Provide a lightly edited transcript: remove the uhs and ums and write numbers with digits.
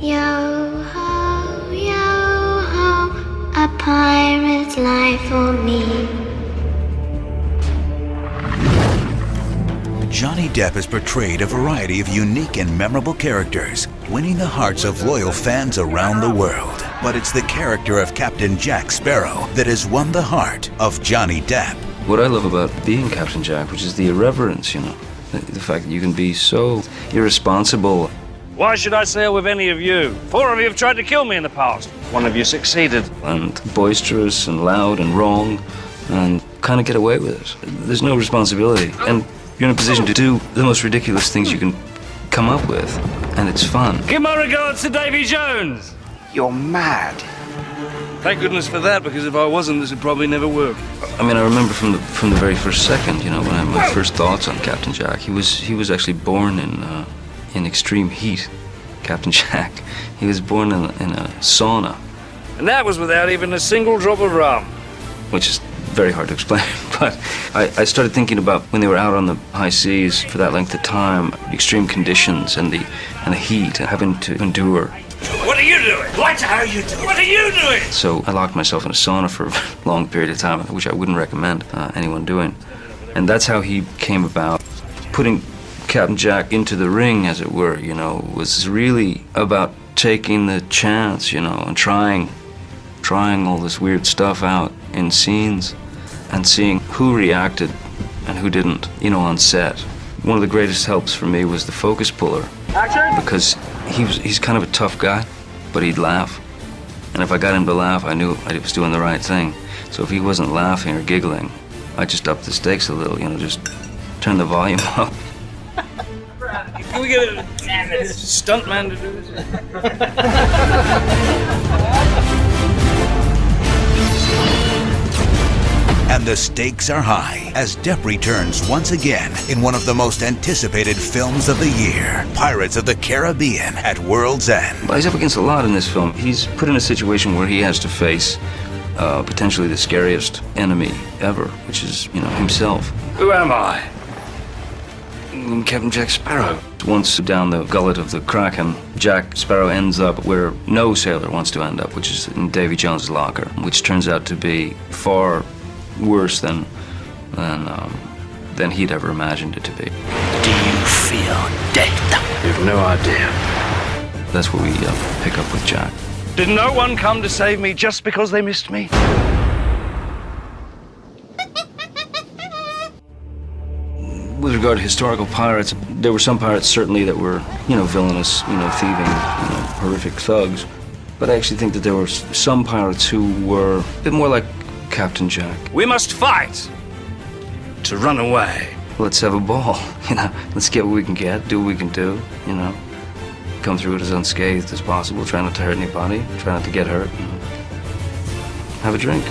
yo ho, a pirate's life for me. Johnny Depp has portrayed a variety of unique and memorable characters, winning the hearts of loyal fans around the world. But it's the character of Captain Jack Sparrow that has won the heart of Johnny Depp. What I love about being Captain Jack, which is the irreverence, you know, the fact that you can be so irresponsible. Why should I sail with any of you? 4 of you have tried to kill me in the past. 1 of you succeeded. And boisterous and loud and wrong and kind of get away with it. There's no responsibility. And you're in a position to do the most ridiculous things you can come up with. And it's fun. Give my regards to Davy Jones. You're mad. Thank goodness for that, because if I wasn't, this would probably never work. I mean, I remember from the very first second, you know, when I had my first thoughts on Captain Jack. He was actually born in extreme heat. Captain Jack. He was born in a sauna. And that was without even a single drop of rum. Which is very hard to explain, but I started thinking about when they were out on the high seas for that length of time, the extreme conditions and the heat, and having to endure. What are you doing? What are you doing? What are you doing? So I locked myself in a sauna for a long period of time, which I wouldn't recommend anyone doing. And that's how he came about. Putting Captain Jack into the ring, as it were, you know, was really about taking the chance, you know, and trying all this weird stuff out in scenes and seeing who reacted and who didn't, you know, on set. One of the greatest helps for me was the focus puller. Action! Because he's kind of a tough guy, but he'd laugh. And if I got him to laugh, I knew I was doing the right thing. So if he wasn't laughing or giggling, I just upped the stakes a little, you know, just turn the volume up. Can we get a stuntman to do this? And the stakes are high as Depp returns once again in one of the most anticipated films of the year, Pirates of the Caribbean at World's End. But he's up against a lot in this film. He's put in a situation where he has to face potentially the scariest enemy ever, which is, you know, himself. Who am I? I'm Captain Jack Sparrow. Once down the gullet of the Kraken, Jack Sparrow ends up where no sailor wants to end up, which is in Davy Jones' locker, which turns out to be far worse than he'd ever imagined it to be. Do you feel death? You've no idea. That's where we pick up with Jack. Did no one come to save me just because they missed me? With regard to historical pirates, there were some pirates certainly that were, you know, villainous, you know, thieving, you know, horrific thugs. But I actually think that there were some pirates who were a bit more like Captain Jack. We must fight to run away. Let's have a ball, you know. Let's get what we can get, do what we can do, you know. Come through it as unscathed as possible, try not to hurt anybody, try not to get hurt, and have a drink.